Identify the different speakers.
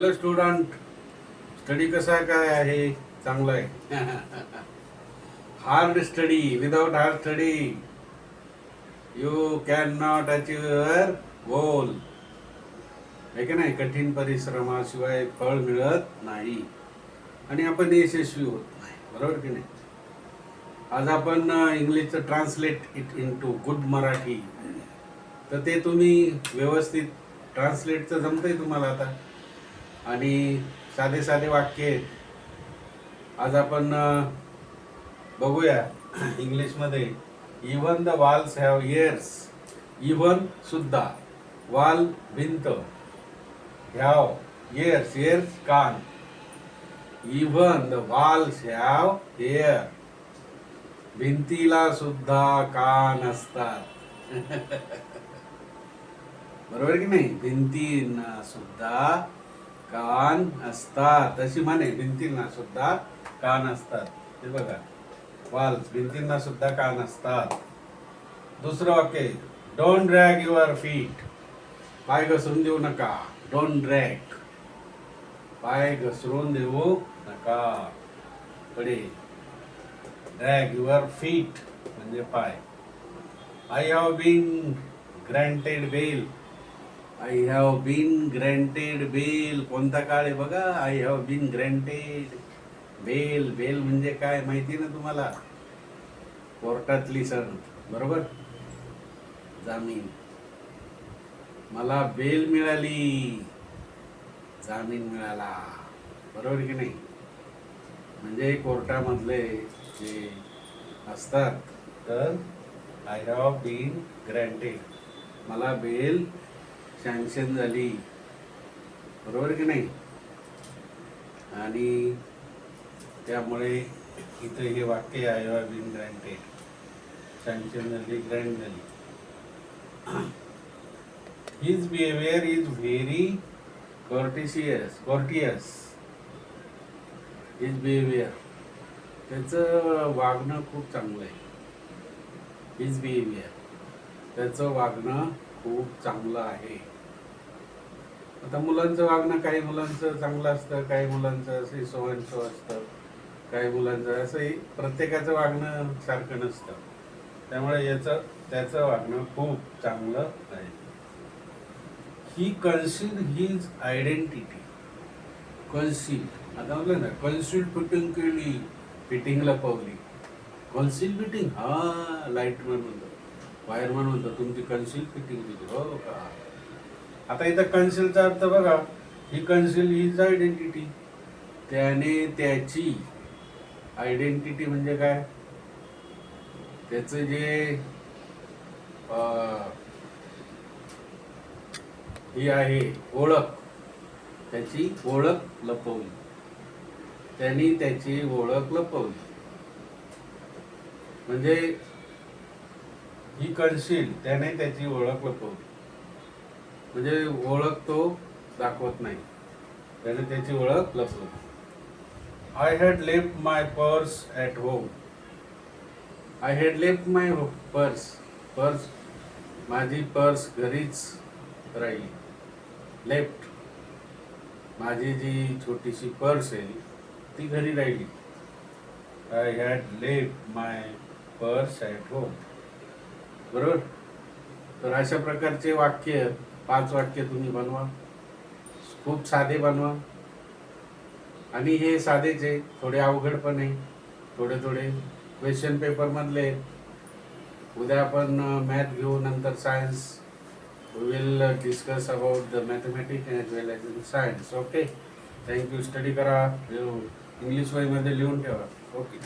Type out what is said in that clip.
Speaker 1: Student study कसा काय आहे? चांगला आहे. Hard study, without hard study you can not achieve your गोल. आहे की नाही? कठीण परिश्रमाशिवाय फळ मिळत नाही आणि आपण यशस्वी होत नाही. बरोबर की नाही? आज आपण इंग्लिशचं translate it into good Marathi, तर ते तुम्ही व्यवस्थित ट्रान्सलेटचं जमतंय तुम्हाला आता. आणि साधे साधे वाक्य आहेत. आज आपण बघूया इंग्लिशमध्ये. Even the walls have years. Even सुद्धा, वॉल भिंत, हॅव इयर्स, इयर्स कान. Even the walls have year. भिंतीला सुद्धा कान असतात. बरोबर की नाही? भिंतींना सुद्धा कान असतात. तशी म्हणे, भिंतींना सुद्धा कान असतात. हे बघा, वॉल्स, भिंतींना सुद्धा कान असतात. दुसरं वाक्य, डोंट ड्रॅग युअर फीट. पाय घसरून देऊ नका. डोंट ड्रॅग, पाय घसरून देऊ नका. पुढे, ड्रॅग युअर फीट म्हणजे पाय. I have been granted bail. I have been granted bail. कोणता काळ आहे बघा. I have been granted bail. Bail म्हणजे काय माहिती ना तुम्हाला? कोर्टातली सण. बरोबर? जामीन. मला बेल मिळाली, जामीन मिळाला. बरोबर की नाही? म्हणजे कोर्टामधले जे असतात, तर आय हॅव बीन ग्रँटेड, मला बेल सँक्शन झाली. बरोबर की नाही? आणि त्यामुळे इथं हे वाक्य I have been granted, sanction झाली, ग्रँट झाली. His behaviour is very courteous. His behaviour, त्याचं वागणं खूप चांगलं आहे. हिज बिहेवियर, त्याचं वागणं खूप चांगलं आहे. आता मुलांचं वागणं, काही मुलांचं चांगलं असतं, काही मुलांचं असं सो अँड सो असतं, काही मुलांचं असंही. प्रत्येकाचं वागणं सारखं नसतं. त्यामुळे त्याचं वागणं खूप चांगलं आहे. ही कन्सील्ड हिज आयडेंटिटी. कन्सील, आता म्हणलं ना, कन्सील्ड फिटिंग केली, फिटिंग लपवली. कन्सील फिटिंग, हा लाईटमॅन म्हणतो, वायरमॅन म्हणतो, तुमची कन्सील फिटिंग दिली. हो का? आता इथं कन्सीलचा अर्थ बघा. ही कन्सील हिज आयडेंटिटी, त्याने त्याची आयडेंटिटी म्हणजे काय? त्याचं जे ही आहे ओळख, त्याची ओळख लपवली. त्यांनी त्याची ओळख लपवली. म्हणजे ही कन्सील, त्याने त्याची ओळख लपवली. म्हणजे ओळख तो दाखवत नाही, त्याने त्याची ओळख लपवली. I had left my purse at home. I had left my purse. Purse, माझी पर्स घरीच राहिली. लेफ्ट, माझी जी छोटीशी पर्स आहे ती घरी राहिली. I had left my purse at home. बरोबर? तर अशा प्रकारचे वाक्य, 5 वाक्य तुम्ही बनवा. खूप साधे बनवा. आणि हे साधेच आहे, थोडे अवघड पण आहे. थोडे क्वेश्चन पेपरमधले. उद्या आपण मॅथ घेऊ, नंतर science. We will discuss about the mathematics as well as the science. Okay. Thank you. Study करा. इंग्लिश वहीमध्ये लिहून ठेवा. ओके.